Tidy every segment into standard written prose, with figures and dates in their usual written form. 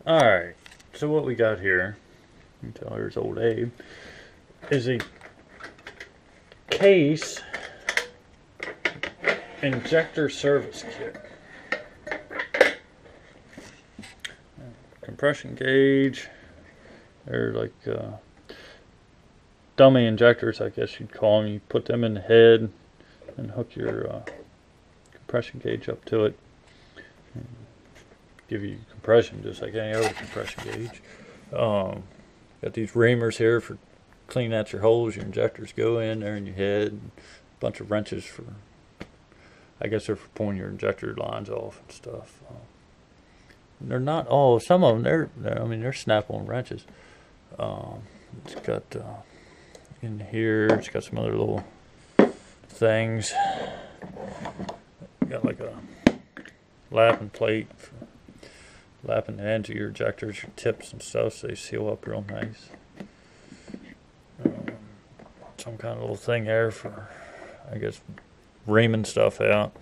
Alright, so what we got here, you can tell here's old Abe, is a case injector service kit. Compression gauge, they're like dummy injectors, I guess you'd call them. You put them in the head and hook your compression gauge up to it. Give you compression just like any other compression gauge. Got these reamers here for cleaning out your holes. Your injectors go in there in your head. And a bunch of wrenches for, I guess they're for pulling your injector lines off and stuff. They're not all. Some of them they're snap-on wrenches. It's got in here. It's got some other little things. Got like a lapping plate for lapping the ends of your injectors, your tips and stuff, so they seal up real nice. Some kind of little thing there for, I guess, reaming stuff out.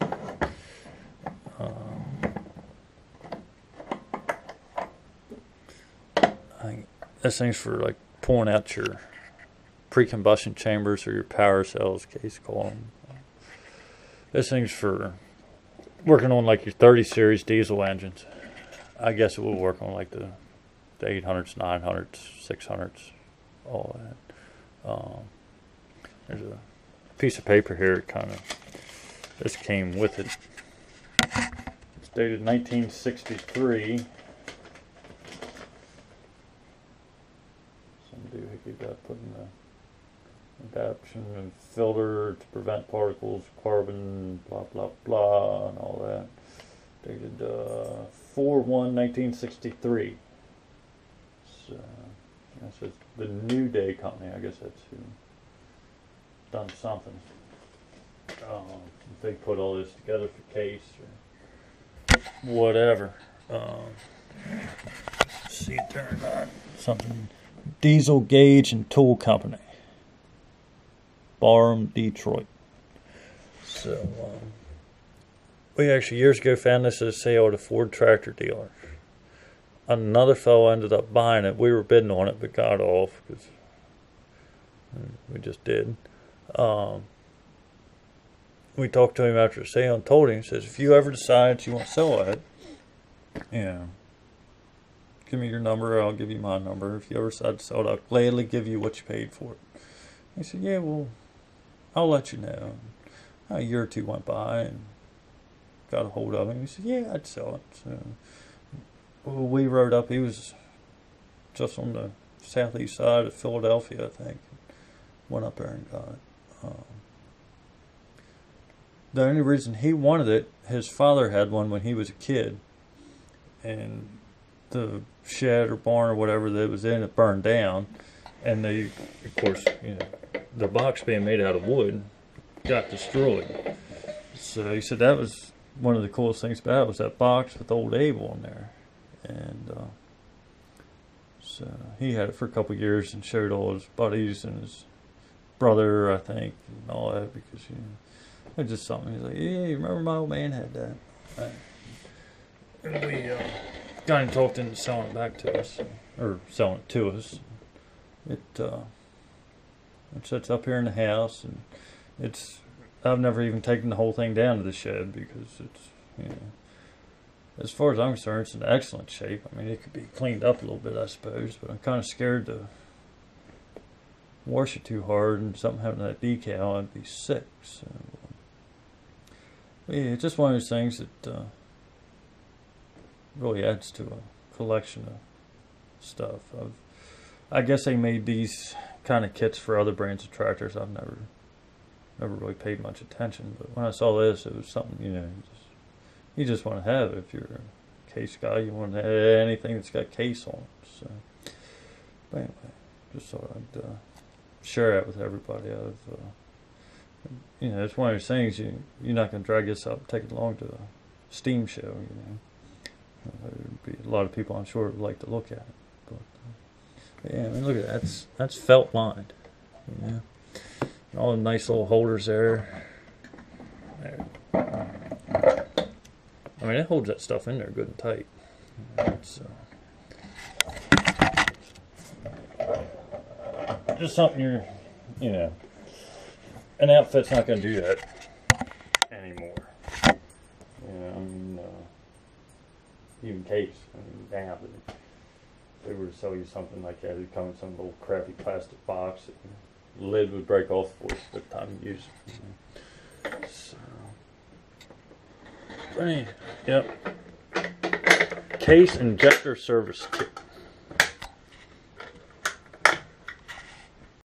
This thing's for like pulling out your pre-combustion chambers or your power cells, case call them. This thing's for working on like your 30 series diesel engines. I guess it will work on like the 800s, 900s, 600s, all that. There's a piece of paper here. It kind of, this came with it. It's dated 1963. Some doohickey got put in the adaptation and filter to prevent particles, carbon, blah blah blah, and all that. Dated 4/1/1963. So that's just the New Day Company. I guess that's who done something. They put all this together for case or whatever. See it there or not? Something. Diesel Gauge and Tool Company, Barham, Detroit. So we actually years ago found this at a sale at a Ford tractor dealer. Another fellow ended up buying it. We were bidding on it, but got off because we just did. We talked to him after the sale and told him, he says, if you ever decide you want to sell it, give me your number, I'll give you my number. If you ever decide to sell it, I'll gladly give you what you paid for it. He said, yeah, well, I'll let you know. A year or two went by and got a hold of him. He said, yeah, I'd sell it. So we rode up. He was just on the southeast side of Philadelphia, I think. Went up there and got it. The only reason he wanted it, his father had one when he was a kid. And the shed or barn or whatever that was in it burned down. And they, of course, the box being made out of wood got destroyed. So he said that was one of the coolest things about it, was that box with old Abel in there. And so he had it for a couple of years and showed all his buddies and his brother, I think, and all that, because it's just something. He's like, yeah, you remember my old man had that. And we got him talked into selling it back to us, or selling it to us. It sits up here in the house, and I've never even taken the whole thing down to the shed because it's, as far as I'm concerned, it's in excellent shape. I mean, it could be cleaned up a little bit, I suppose, but I'm kind of scared to wash it too hard and something happened to that decal, I'd be sick. So, it's just one of those things that really adds to a collection of stuff. I guess they made these kind of kits for other brands of tractors. I've never really paid much attention, but when I saw this, it was something, you just want to have it. If you're a case guy, you want to have anything that's got case on it. So, but anyway, just thought I'd share it with everybody. It's one of those things, you're not going to drag this up and take it along to a steam show, There'd be a lot of people, I'm sure, would like to look at it. But yeah, I mean, look at that. That's felt lined. All the nice little holders there. I mean, it holds that stuff in there good and tight. just something you're, you know, an outfit's not going to do that anymore. You know, I mean, even Case, I mean, damn, if they were to sell you something like that, it'd come in some little crappy plastic box. The lid would break off for you by the time you use it. So, right, yep. Case injector service kit.